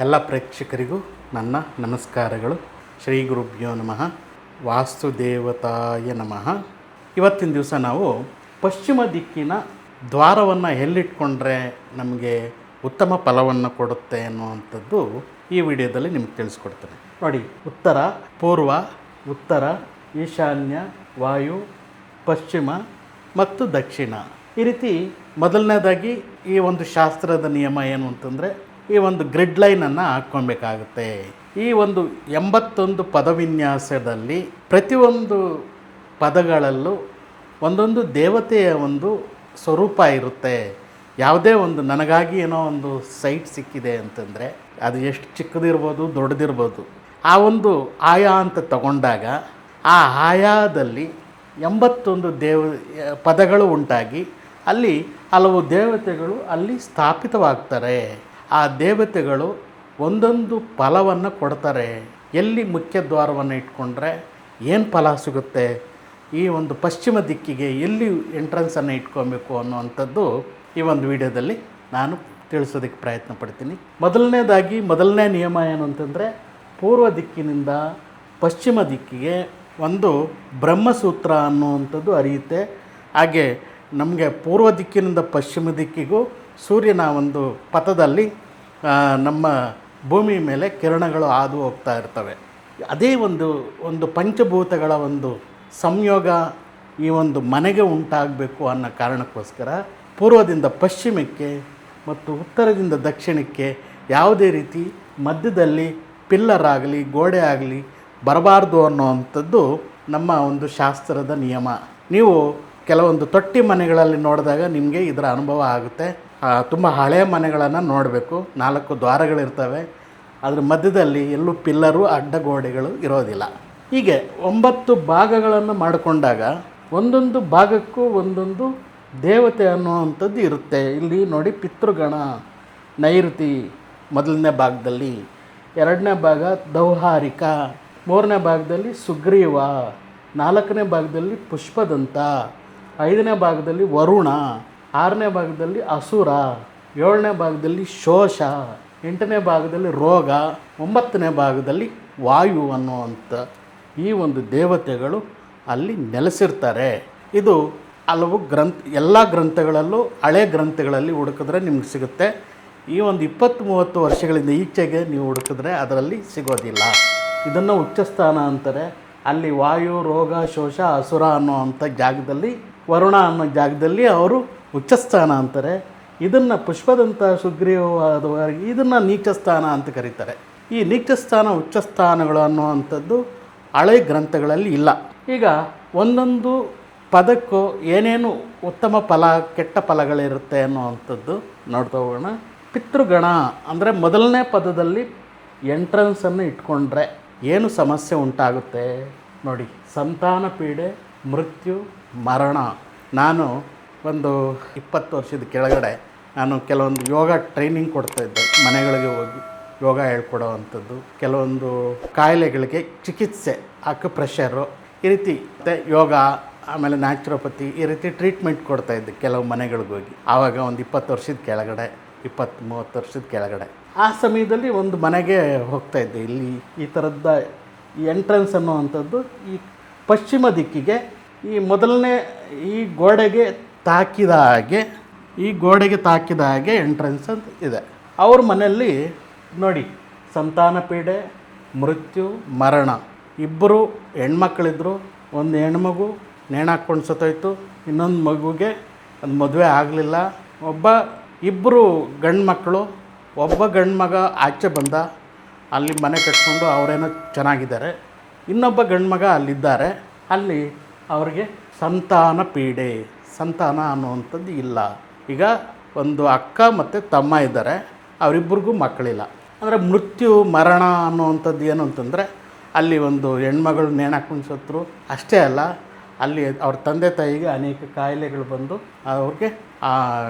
ಎಲ್ಲ ಪ್ರೇಕ್ಷಕರಿಗೂ ನನ್ನ ನಮಸ್ಕಾರಗಳು. ಶ್ರೀ ಗುರುಭ್ಯೋ ನಮಃ. ವಾಸ್ತುದೇವತಾಯ ನಮಃ. ಇವತ್ತಿನ ದಿವಸ ನಾವು ಪಶ್ಚಿಮ ದಿಕ್ಕಿನ ದ್ವಾರವನ್ನು ಎಲ್ಲಿಟ್ಕೊಂಡ್ರೆ ನಮಗೆ ಉತ್ತಮ ಫಲವನ್ನು ಕೊಡುತ್ತೆ ಅನ್ನುವಂಥದ್ದು ಈ ವಿಡಿಯೋದಲ್ಲಿ ನಿಮ್ಗೆ ತಿಳಿಸ್ಕೊಡ್ತೇನೆ. ನೋಡಿ, ಉತ್ತರ, ಪೂರ್ವ, ಉತ್ತರ, ಈಶಾನ್ಯ, ವಾಯು, ಪಶ್ಚಿಮ ಮತ್ತು ದಕ್ಷಿಣ. ಈ ರೀತಿ ಮೊದಲನೇದಾಗಿ ಈ ಒಂದು ಶಾಸ್ತ್ರದ ನಿಯಮ ಏನು ಅಂತಂದರೆ, ಈ ಒಂದು ಗ್ರಿಡ್ ಲೈನನ್ನು ಹಾಕ್ಕೊಬೇಕಾಗುತ್ತೆ. ಈ ಒಂದು 81 ಪದವಿನ್ಯಾಸದಲ್ಲಿ ಪ್ರತಿಯೊಂದು ಪದಗಳಲ್ಲೂ ಒಂದೊಂದು ದೇವತೆಯ ಒಂದು ಸ್ವರೂಪ ಇರುತ್ತೆ. ಯಾವುದೇ ಒಂದು ನನಗಾಗಿ ಏನೋ ಒಂದು ಸೈಟ್ ಸಿಕ್ಕಿದೆ ಅಂತಂದರೆ ಅದು ಎಷ್ಟು ಚಿಕ್ಕದಿರ್ಬೋದು, ದೊಡ್ಡದಿರ್ಬೋದು, ಆ ಒಂದು ಆಯಾ ಅಂತ ತಗೊಂಡಾಗ ಆ ಆಯಾದಲ್ಲಿ 81 ಪದಗಳು ಉಂಟಾಗಿ ಅಲ್ಲಿ ಹಲವು ದೇವತೆಗಳು ಅಲ್ಲಿ ಸ್ಥಾಪಿತವಾಗ್ತಾರೆ. ಆ ದೇವತೆಗಳು ಒಂದೊಂದು ಫಲವನ್ನು ಕೊಡ್ತಾರೆ. ಎಲ್ಲಿ ಮುಖ್ಯ ದ್ವಾರವನ್ನು ಇಟ್ಕೊಂಡ್ರೆ ಏನು ಫಲ ಸಿಗುತ್ತೆ, ಈ ಒಂದು ಪಶ್ಚಿಮ ದಿಕ್ಕಿಗೆ ಎಲ್ಲಿ ಎಂಟ್ರೆನ್ಸನ್ನು ಇಟ್ಕೊಬೇಕು ಅನ್ನುವಂಥದ್ದು ಈ ಒಂದು ವಿಡಿಯೋದಲ್ಲಿ ನಾನು ತಿಳಿಸೋದಕ್ಕೆ ಪ್ರಯತ್ನ ಪಡ್ತೀನಿ. ಮೊದಲನೇ ನಿಯಮ ಏನು ಅಂತಂದರೆ, ಪೂರ್ವ ದಿಕ್ಕಿನಿಂದ ಪಶ್ಚಿಮ ದಿಕ್ಕಿಗೆ ಒಂದು ಬ್ರಹ್ಮಸೂತ್ರ ಅನ್ನುವಂಥದ್ದು ಹರಿಯುತ್ತೆ. ಹಾಗೆ ನಮಗೆ ಪೂರ್ವ ದಿಕ್ಕಿನಿಂದ ಪಶ್ಚಿಮ ದಿಕ್ಕಿಗೂ ಸೂರ್ಯನ ಒಂದು ಪಥದಲ್ಲಿ ನಮ್ಮ ಭೂಮಿ ಮೇಲೆ ಕಿರಣಗಳು ಹಾದು ಹೋಗ್ತಾ ಇರ್ತವೆ. ಅದೇ ಒಂದು ಪಂಚಭೂತಗಳ ಒಂದು ಸಂಯೋಗ ಈ ಒಂದು ಮನೆಗೆ ಉಂಟಾಗಬೇಕು ಅನ್ನೋ ಕಾರಣಕ್ಕೋಸ್ಕರ ಪೂರ್ವದಿಂದ ಪಶ್ಚಿಮಕ್ಕೆ ಮತ್ತು ಉತ್ತರದಿಂದ ದಕ್ಷಿಣಕ್ಕೆ ಯಾವುದೇ ರೀತಿ ಮಧ್ಯದಲ್ಲಿ ಪಿಲ್ಲರ್ ಆಗಲಿ ಗೋಡೆ ಆಗಲಿ ಬರಬಾರ್ದು ಅನ್ನೋವಂಥದ್ದು ನಮ್ಮ ಒಂದು ಶಾಸ್ತ್ರದ ನಿಯಮ. ನೀವು ಕೆಲವೊಂದು ತೊಟ್ಟಿ ಮನೆಗಳಲ್ಲಿ ನೋಡಿದಾಗ ನಿಮಗೆ ಇದರ ಅನುಭವ ಆಗುತ್ತೆ. ತುಂಬ ಹಳೆಯ ಮನೆಗಳನ್ನು ನೋಡಬೇಕು. 4 ದ್ವಾರಗಳಿರ್ತವೆ. ಅದರ ಮಧ್ಯದಲ್ಲಿ ಎಲ್ಲೂ ಪಿಲ್ಲರು ಅಡ್ಡಗೋಡೆಗಳು ಇರೋದಿಲ್ಲ. ಹೀಗೆ 9 ಭಾಗಗಳನ್ನು ಮಾಡಿಕೊಂಡಾಗ ಒಂದೊಂದು ಭಾಗಕ್ಕೂ ಒಂದೊಂದು ದೇವತೆ ಅನ್ನುವಂಥದ್ದು ಇರುತ್ತೆ. ಇಲ್ಲಿ ನೋಡಿ, ಪಿತೃಗಣ ನೈಋತಿ ಮೊದಲನೇ ಭಾಗದಲ್ಲಿ, 2ನೇ ಭಾಗ ದೌಹಾರಿಕ, 3ನೇ ಭಾಗದಲ್ಲಿ ಸುಗ್ರೀವ, 4ನೇ ಭಾಗದಲ್ಲಿ ಪುಷ್ಪದಂತ, 5ನೇ ಭಾಗದಲ್ಲಿ ವರುಣ, 6ನೇ ಭಾಗದಲ್ಲಿ ಅಸುರ, 7ನೇ ಭಾಗದಲ್ಲಿ ಶೋಷ, 8ನೇ ಭಾಗದಲ್ಲಿ ರೋಗ, 9ನೇ ಭಾಗದಲ್ಲಿ ವಾಯು ಅನ್ನುವಂಥ ಈ ಒಂದು ದೇವತೆಗಳು ಅಲ್ಲಿ ನೆಲೆಸಿರ್ತಾರೆ. ಇದು ಹಲವು ಎಲ್ಲ ಗ್ರಂಥಗಳಲ್ಲೂ ಹಳೆ ಗ್ರಂಥಗಳಲ್ಲಿ ಹುಡುಕಿದ್ರೆ ನಿಮ್ಗೆ ಸಿಗುತ್ತೆ. ಈ ಒಂದು 20-30 ವರ್ಷಗಳಿಂದ ಈಚೆಗೆ ನೀವು ಹುಡುಕಿದ್ರೆ ಅದರಲ್ಲಿ ಸಿಗೋದಿಲ್ಲ. ಇದನ್ನು ಉಚ್ಚಸ್ಥಾನ ಅಂತಾರೆ. ಅಲ್ಲಿ ವಾಯು, ರೋಗ, ಶೋಷ, ಅಸುರ ಅನ್ನೋವಂಥ ಜಾಗದಲ್ಲಿ, ವರುಣ ಅನ್ನೋ ಜಾಗದಲ್ಲಿ ಅವರು ಉಚ್ಚಸ್ಥಾನ ಅಂತಾರೆ. ಇದನ್ನು ಪುಷ್ಪದಂತ, ಸುಗ್ರೀವವಾದವರೆಗೆ ಇದನ್ನು ನೀಚಸ್ಥಾನ ಅಂತ ಕರೀತಾರೆ. ಈ ನೀಚಸ್ಥಾನ, ಉಚ್ಚಸ್ಥಾನಗಳು ಅನ್ನುವಂಥದ್ದು ಹಳೆ ಗ್ರಂಥಗಳಲ್ಲಿ ಇಲ್ಲ. ಈಗ ಒಂದೊಂದು ಪದಕ್ಕೂ ಏನೇನು ಉತ್ತಮ ಫಲ, ಕೆಟ್ಟ ಫಲಗಳಿರುತ್ತೆ ಅನ್ನುವಂಥದ್ದು ನೋಡ್ತಾ ಹೋಗೋಣ. ಪಿತೃಗಣ ಅಂದರೆ ಮೊದಲನೇ ಪದದಲ್ಲಿ ಎಂಟ್ರೆನ್ಸನ್ನು ಇಟ್ಕೊಂಡ್ರೆ ಏನು ಸಮಸ್ಯೆ ಉಂಟಾಗುತ್ತೆ ನೋಡಿ. ಸಂತಾನ ಪೀಡೆ, ಮೃತ್ಯು, ಮರಣ. ನಾನು ಒಂದು 20 ವರ್ಷದ ಕೆಳಗಡೆ ನಾನು ಕೆಲವೊಂದು ಯೋಗ ಟ್ರೈನಿಂಗ್ ಕೊಡ್ತಾಯಿದ್ದೆ. ಮನೆಗಳಿಗೆ ಹೋಗಿ ಯೋಗ ಹೇಳ್ಕೊಡೋ ಅಂಥದ್ದು, ಕೆಲವೊಂದು ಕಾಯಿಲೆಗಳಿಗೆ ಚಿಕಿತ್ಸೆ, ಅಕ್ಯುಪ್ರೆಷರು, ಈ ರೀತಿ ಯೋಗ, ಆಮೇಲೆ ನ್ಯಾಚುರೋಪತಿ, ಈ ರೀತಿ ಟ್ರೀಟ್ಮೆಂಟ್ ಕೊಡ್ತಾಯಿದ್ದೆ ಕೆಲವು ಮನೆಗಳಿಗೆ ಹೋಗಿ. ಆವಾಗ ಒಂದು 20 ವರ್ಷದ ಕೆಳಗಡೆ, 20-30 ವರ್ಷದ ಕೆಳಗಡೆ ಆ ಸಮಯದಲ್ಲಿ ಒಂದು ಮನೆಗೆ ಹೋಗ್ತಾಯಿದ್ದೆ. ಇಲ್ಲಿ ಈ ಥರದ ಎಂಟ್ರೆನ್ಸ್ ಅನ್ನುವಂಥದ್ದು ಈ ಪಶ್ಚಿಮ ದಿಕ್ಕಿಗೆ, ಈ ಮೊದಲನೇ ಈ ಗೋಡೆಗೆ ತಾಕಿದ ಹಾಗೆ ಎಂಟ್ರೆನ್ಸ್ ಅಂತ ಇದೆ. ಅವ್ರ ಮನೆಯಲ್ಲಿ ನೋಡಿ, ಸಂತಾನ ಪೀಡೆ, ಮೃತ್ಯು, ಮರಣ. 2 ಹೆಣ್ಮಕ್ಳಿದ್ರು. ಒಂದು ಹೆಣ್ಮಗು ನೇಣಾಕ್ಕೊಂಡು ಸತ್ತೋಯ್ತು. ಇನ್ನೊಂದು ಮಗುಗೆ ಅದು ಮದುವೆ ಆಗಲಿಲ್ಲ. 2 ಗಂಡು ಮಕ್ಕಳು. ಒಬ್ಬ ಗಂಡು ಮಗ ಆಚೆ ಬಂದ, ಅಲ್ಲಿ ಮನೆ ಕಟ್ಕೊಂಡು ಅವರೇನೋ ಚೆನ್ನಾಗಿದ್ದಾರೆ. ಇನ್ನೊಬ್ಬ ಗಂಡು ಮಗ ಅಲ್ಲಿದ್ದಾರೆ. ಅಲ್ಲಿ ಅವ್ರಿಗೆ ಸಂತಾನ ಪೀಡೆ, ಸಂತಾನ ಅನ್ನುವಂಥದ್ದು ಇಲ್ಲ. ಈಗ ಒಂದು ಅಕ್ಕ ಮತ್ತು ತಮ್ಮ ಇದ್ದಾರೆ, ಅವರಿಬ್ಬರಿಗೂ ಮಕ್ಕಳಿಲ್ಲ. ಅಂದರೆ ಮೃತ್ಯು, ಮರಣ ಅನ್ನುವಂಥದ್ದು ಏನು ಅಂತಂದರೆ, ಅಲ್ಲಿ ಒಂದು ಹೆಣ್ಮಗಳು ನೇಣಾಕೊಂಡು ಸತ್ರು. ಅಷ್ಟೇ ಅಲ್ಲ, ಅಲ್ಲಿ ಅವ್ರ ತಂದೆ ತಾಯಿಗೆ ಅನೇಕ ಕಾಯಿಲೆಗಳು ಬಂದು ಅವ್ರಿಗೆ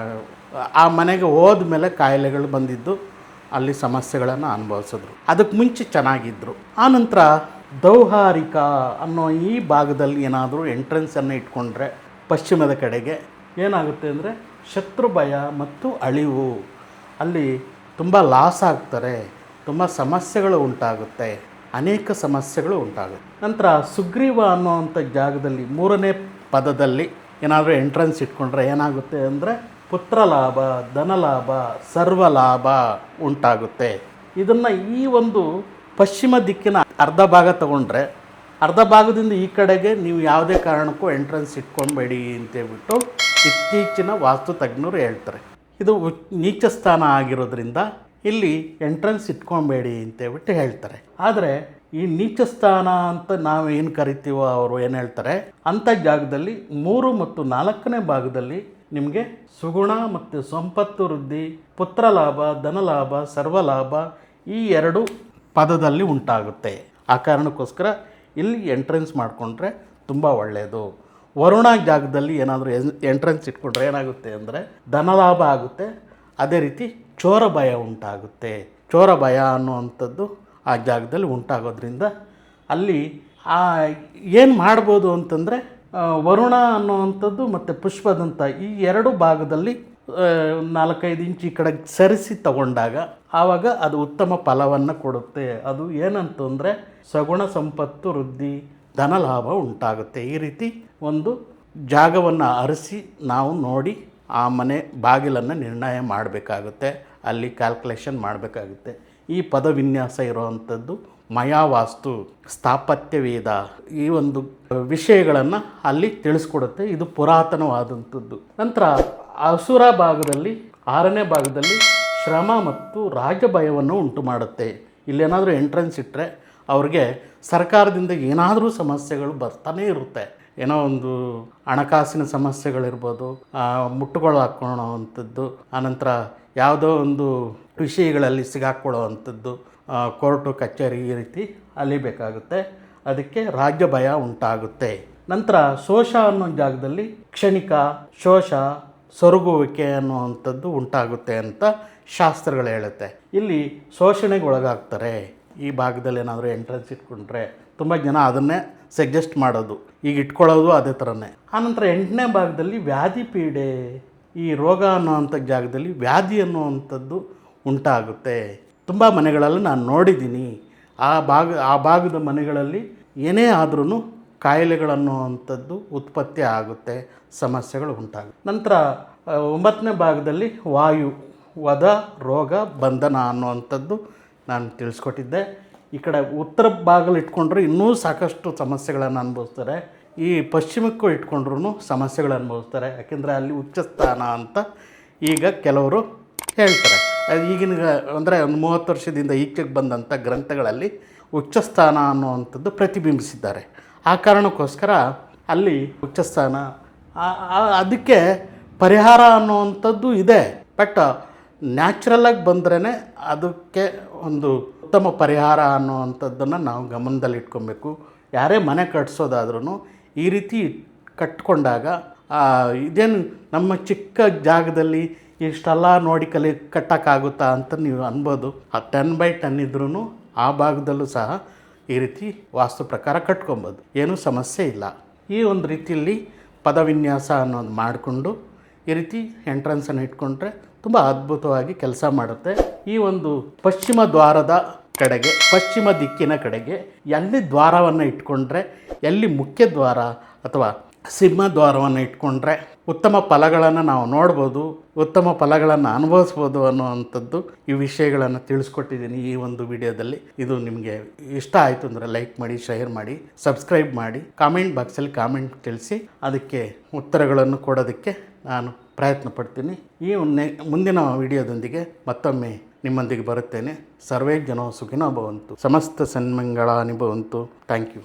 ಆ ಮನೆಗೆ ಹೋದ ಮೇಲೆ ಕಾಯಿಲೆಗಳು ಬಂದಿದ್ದು, ಅಲ್ಲಿ ಸಮಸ್ಯೆಗಳನ್ನು ಅನುಭವಿಸಿದ್ರು. ಅದಕ್ಕೆ ಮುಂಚೆ ಚೆನ್ನಾಗಿದ್ದರು. ಆನಂತರ ದೌಹಾರಿಕ ಅನ್ನೋ ಈ ಭಾಗದಲ್ಲಿ ಏನಾದರೂ ಎಂಟ್ರೆನ್ಸನ್ನು ಇಟ್ಕೊಂಡ್ರೆ ಪಶ್ಚಿಮದ ಕಡೆಗೆ ಏನಾಗುತ್ತೆ ಅಂದರೆ ಶತ್ರು ಭಯ ಮತ್ತು ಅಳಿವು. ಅಲ್ಲಿ ತುಂಬ ಲಾಸ್ ಆಗ್ತಾರೆ. ತುಂಬ ಸಮಸ್ಯೆಗಳು ಉಂಟಾಗುತ್ತೆ, ಅನೇಕ ಸಮಸ್ಯೆಗಳು ಉಂಟಾಗುತ್ತೆ. ನಂತರ ಸುಗ್ರೀವ ಅನ್ನೋವಂಥ ಜಾಗದಲ್ಲಿ 3ನೇ ಪದದಲ್ಲಿ ಏನಾದರೂ ಎಂಟ್ರೆನ್ಸ್ ಇಟ್ಕೊಂಡ್ರೆ ಏನಾಗುತ್ತೆ ಅಂದರೆ ಪುತ್ರ ಲಾಭ, ಧನಲಾಭ, ಸರ್ವಲಾಭ ಉಂಟಾಗುತ್ತೆ. ಇದನ್ನು ಈ ಒಂದು ಪಶ್ಚಿಮ ದಿಕ್ಕಿನ ಅರ್ಧ ಭಾಗ ತಗೊಂಡ್ರೆ, ಅರ್ಧ ಭಾಗದಿಂದ ಈ ಕಡೆಗೆ ನೀವು ಯಾವುದೇ ಕಾರಣಕ್ಕೂ ಎಂಟ್ರೆನ್ಸ್ ಇಟ್ಕೊಬೇಡಿ ಅಂತೇಳ್ಬಿಟ್ಟು ಇತ್ತೀಚಿನ ವಾಸ್ತು ತಜ್ಞರು ಹೇಳ್ತಾರೆ. ಇದು ನೀಚ ಸ್ಥಾನ ಆಗಿರೋದ್ರಿಂದ ಇಲ್ಲಿ ಎಂಟ್ರೆನ್ಸ್ ಇಟ್ಕೊಬೇಡಿ ಅಂತೇಳ್ಬಿಟ್ಟು ಹೇಳ್ತಾರೆ. ಆದರೆ ಈ ನೀಚ ಸ್ಥಾನ ಅಂತ ನಾವು ಏನು ಕರಿತೀವೋ ಅವರು ಏನು ಹೇಳ್ತಾರೆ, ಅಂಥ ಜಾಗದಲ್ಲಿ 3 ಮತ್ತು 4ನೇ ಭಾಗದಲ್ಲಿ ನಿಮಗೆ ಸುಗುಣ ಮತ್ತು ಸಂಪತ್ತು ವೃದ್ಧಿ, ಪುತ್ರ ಲಾಭ, ಧನಲಾಭ, ಸರ್ವಲಾಭ ಈ 2 ಪದದಲ್ಲಿ ಉಂಟಾಗುತ್ತೆ. ಆ ಕಾರಣಕ್ಕೋಸ್ಕರ ಇಲ್ಲಿ ಎಂಟ್ರೆನ್ಸ್ ಮಾಡಿಕೊಂಡ್ರೆ ತುಂಬ ಒಳ್ಳೆಯದು. ವರುಣ ಜಾಗದಲ್ಲಿ ಏನಾದರೂ ಎಂಟ್ರೆನ್ಸ್ ಇಟ್ಕೊಂಡ್ರೆ ಏನಾಗುತ್ತೆ ಅಂದರೆ ಧನಲಾಭ ಆಗುತ್ತೆ, ಅದೇ ರೀತಿ ಚೋರ ಭಯ ಉಂಟಾಗುತ್ತೆ. ಚೋರ ಭಯ ಅನ್ನುವಂಥದ್ದು ಆ ಜಾಗದಲ್ಲಿ ಉಂಟಾಗೋದ್ರಿಂದ ಅಲ್ಲಿ ಏನು ಮಾಡ್ಬೋದು ಅಂತಂದರೆ ವರುಣ ಅನ್ನುವಂಥದ್ದು ಮತ್ತು ಪುಷ್ಪದಂತ ಈ 2 ಭಾಗದಲ್ಲಿ 4-5 ಇಂಚ್ ಈ ಕಡೆ ಸರಿಸಿ ತಗೊಂಡಾಗ ಆವಾಗ ಅದು ಉತ್ತಮ ಫಲವನ್ನು ಕೊಡುತ್ತೆ. ಅದು ಏನಂತಂದರೆ ಸಗುಣ ಸಂಪತ್ತು ವೃದ್ಧಿ, ಧನಲಾಭ ಉಂಟಾಗುತ್ತೆ. ಈ ರೀತಿ ಒಂದು ಜಾಗವನ್ನು ಅರಸಿ ನಾವು ನೋಡಿ ಆ ಮನೆ ಬಾಗಿಲನ್ನು ನಿರ್ಣಯ ಮಾಡಬೇಕಾಗುತ್ತೆ, ಅಲ್ಲಿ ಕ್ಯಾಲ್ಕುಲೇಷನ್ ಮಾಡಬೇಕಾಗುತ್ತೆ. ಈ ಪದವಿನ್ಯಾಸ ಇರುವಂಥದ್ದು ಮಯಾವಾಸ್ತು, ಸ್ಥಾಪತ್ಯ ವೇದ ಈ ಒಂದು ವಿಷಯಗಳನ್ನು ಅಲ್ಲಿ ತಿಳಿಸ್ಕೊಡುತ್ತೆ. ಇದು ಪುರಾತನವಾದಂಥದ್ದು. ನಂತರ ಅಸುರ ಭಾಗದಲ್ಲಿ 6ನೇ ಭಾಗದಲ್ಲಿ ಶ್ರಮ ಮತ್ತು ರಾಜಭಯವನ್ನು ಉಂಟು ಮಾಡುತ್ತೆ. ಇಲ್ಲೇನಾದರೂ ಎಂಟ್ರೆನ್ಸ್ ಇಟ್ಟರೆ ಅವ್ರಿಗೆ ಸರ್ಕಾರದಿಂದ ಏನಾದರೂ ಸಮಸ್ಯೆಗಳು ಬರ್ತಾನೇ ಇರುತ್ತೆ. ಏನೋ ಒಂದು ಹಣಕಾಸಿನ ಸಮಸ್ಯೆಗಳಿರ್ಬೋದು, ಮುಟ್ಟುಗಳು ಹಾಕ್ಕೊಳ್ಳೋವಂಥದ್ದು, ಆನಂತರ ಯಾವುದೋ ಒಂದು ವಿಷಯಗಳಲ್ಲಿ ಸಿಗಾಕೊಳ್ಳೋ ಅಂಥದ್ದು, ಕೋರ್ಟು ಕಚೇರಿ ಈ ರೀತಿ ಅಲಿಬೇಕಾಗುತ್ತೆ. ಅದಕ್ಕೆ ರಾಜ್ಯ ಭಯ ಉಂಟಾಗುತ್ತೆ. ನಂತರ ಶೋಷ ಅನ್ನೋ ಜಾಗದಲ್ಲಿ ಕ್ಷಣಿಕ ಶೋಷ, ಸೊರಗುವಿಕೆ ಅನ್ನುವಂಥದ್ದು ಉಂಟಾಗುತ್ತೆ ಅಂತ ಶಾಸ್ತ್ರಗಳು ಹೇಳುತ್ತೆ. ಇಲ್ಲಿ ಶೋಷಣೆಗೆ ಒಳಗಾಗ್ತಾರೆ. ಈ ಭಾಗದಲ್ಲಿ ಏನಾದರೂ ಎಂಟ್ರೆನ್ಸ್ ಇಟ್ಕೊಂಡ್ರೆ ತುಂಬ ಜನ ಅದನ್ನೇ ಸಜೆಸ್ಟ್ ಮಾಡೋದು, ಈಗ ಇಟ್ಕೊಳ್ಳೋದು ಅದೇ ಥರನೇ. ಆನಂತರ 8ನೇ ಭಾಗದಲ್ಲಿ ವ್ಯಾಧಿ ಪೀಡೆ, ಈ ರೋಗ ಅನ್ನೋವಂಥ ಜಾಗದಲ್ಲಿ ವ್ಯಾಧಿ ಅನ್ನುವಂಥದ್ದು ಉಂಟಾಗುತ್ತೆ. ತುಂಬ ಮನೆಗಳಲ್ಲಿ ನಾನು ನೋಡಿದ್ದೀನಿ. ಆ ಭಾಗದ ಮನೆಗಳಲ್ಲಿ ಏನೇ ಆದ್ರೂ ಕಾಯಿಲೆಗಳನ್ನುವಂಥದ್ದು ಉತ್ಪತ್ತಿ ಆಗುತ್ತೆ, ಸಮಸ್ಯೆಗಳು ಉಂಟಾಗುತ್ತೆ. ನಂತರ 9ನೇ ಭಾಗದಲ್ಲಿ ವಾಯು, ವಧ, ರೋಗ, ಬಂಧನ ಅನ್ನುವಂಥದ್ದು ನಾನು ತಿಳಿಸ್ಕೊಟ್ಟಿದ್ದೆ. ಈ ಕಡೆ ಉತ್ತರ ಭಾಗದಲ್ಲಿ ಇಟ್ಕೊಂಡ್ರೆ ಇನ್ನೂ ಸಾಕಷ್ಟು ಸಮಸ್ಯೆಗಳನ್ನು ಅನುಭವಿಸ್ತಾರೆ. ಈ ಪಶ್ಚಿಮಕ್ಕೂ ಇಟ್ಕೊಂಡ್ರೂ ಸಮಸ್ಯೆಗಳು ಅನುಭವಿಸ್ತಾರೆ. ಯಾಕೆಂದರೆ ಅಲ್ಲಿ ಉಚ್ಚ ಸ್ಥಾನ ಅಂತ ಈಗ ಕೆಲವರು ಹೇಳ್ತಾರೆ. ಈಗಿನ ಅಂದರೆ ಒಂದು 30 ವರ್ಷದಿಂದ ಈಚೆಗೆ ಬಂದಂಥ ಗ್ರಂಥಗಳಲ್ಲಿ ಉಚ್ಚಸ್ಥಾನ ಅನ್ನುವಂಥದ್ದು ಪ್ರತಿಬಿಂಬಿಸಿದ್ದಾರೆ. ಆ ಕಾರಣಕ್ಕೋಸ್ಕರ ಅಲ್ಲಿ ಉಚ್ಚಸ್ಥಾನ ಅದಕ್ಕೆ ಪರಿಹಾರ ಅನ್ನುವಂಥದ್ದು ಇದೆ. ಬಟ್ ನ್ಯಾಚುರಲಾಗಿ ಬಂದ್ರೇ ಅದಕ್ಕೆ ಒಂದು ಉತ್ತಮ ಪರಿಹಾರ ಅನ್ನುವಂಥದ್ದನ್ನು ನಾವು ಗಮನದಲ್ಲಿ ಇಟ್ಕೊಬೇಕು. ಯಾರೇ ಮನೆ ಕಟ್ಸೋದಾದ್ರೂ ಈ ರೀತಿ ಕಟ್ಕೊಂಡಾಗ ಇದೇನು ನಮ್ಮ ಚಿಕ್ಕ ಜಾಗದಲ್ಲಿ ಇಷ್ಟೆಲ್ಲ ನೋಡಿ ಕಟ್ಟೋಕ್ಕಾಗುತ್ತಾ ಅಂತ ನೀವು ಅನ್ಬೋದು. 10x10 ಇದ್ರೂ ಆ ಭಾಗದಲ್ಲೂ ಸಹ ಈ ರೀತಿ ವಾಸ್ತು ಪ್ರಕಾರ ಕಟ್ಕೊಬೋದು, ಏನೂ ಸಮಸ್ಯೆ ಇಲ್ಲ. ಈ ಒಂದು ರೀತಿಯಲ್ಲಿ ಪದವಿನ್ಯಾಸ ಅನ್ನೋದು ಮಾಡಿಕೊಂಡು ಈ ರೀತಿ ಎಂಟ್ರೆನ್ಸನ್ನು ಇಟ್ಕೊಂಡ್ರೆ ತುಂಬ ಅದ್ಭುತವಾಗಿ ಕೆಲಸ ಮಾಡುತ್ತೆ. ಈ ಒಂದು ಪಶ್ಚಿಮ ದ್ವಾರದ ಕಡೆಗೆ, ಪಶ್ಚಿಮ ದಿಕ್ಕಿನ ಕಡೆಗೆ ಎಲ್ಲಿ ದ್ವಾರವನ್ನು ಇಟ್ಕೊಂಡ್ರೆ, ಎಲ್ಲಿ ಮುಖ್ಯ ದ್ವಾರ ಅಥವಾ ಸಿಂಹದ್ವಾರವನ್ನು ಇಟ್ಕೊಂಡ್ರೆ ಉತ್ತಮ ಫಲಗಳನ್ನು ನಾವು ನೋಡ್ಬೋದು, ಉತ್ತಮ ಫಲಗಳನ್ನು ಅನುಭವಿಸ್ಬೋದು ಅನ್ನುವಂಥದ್ದು ಈ ವಿಷಯಗಳನ್ನು ತಿಳಿಸ್ಕೊಟ್ಟಿದ್ದೀನಿ ಈ ಒಂದು ವಿಡಿಯೋದಲ್ಲಿ. ಇದು ನಿಮಗೆ ಇಷ್ಟ ಆಯಿತು ಅಂದರೆ ಲೈಕ್ ಮಾಡಿ, ಶೇರ್ ಮಾಡಿ, ಸಬ್ಸ್ಕ್ರೈಬ್ ಮಾಡಿ, ಕಾಮೆಂಟ್ ಬಾಕ್ಸಲ್ಲಿ ಕಾಮೆಂಟ್ ತಿಳಿಸಿ ಅದಕ್ಕೆ ಉತ್ತರಗಳನ್ನು ಕೊಡೋದಕ್ಕೆ ನಾನು ಪ್ರಯತ್ನ ಪಡ್ತೀನಿ. ಈ ಮುಂದಿನ ವಿಡಿಯೋದೊಂದಿಗೆ ಮತ್ತೊಮ್ಮೆ ನಿಮ್ಮೊಂದಿಗೆ ಬರುತ್ತೇನೆ. ಸರ್ವೇ ಜನೋ ಸುಖಿನೋ ಭವಂತು, ಸಮಸ್ತ ಸನ್ಮಂಗಳಾನಿ ಭವಂತು. Thank you.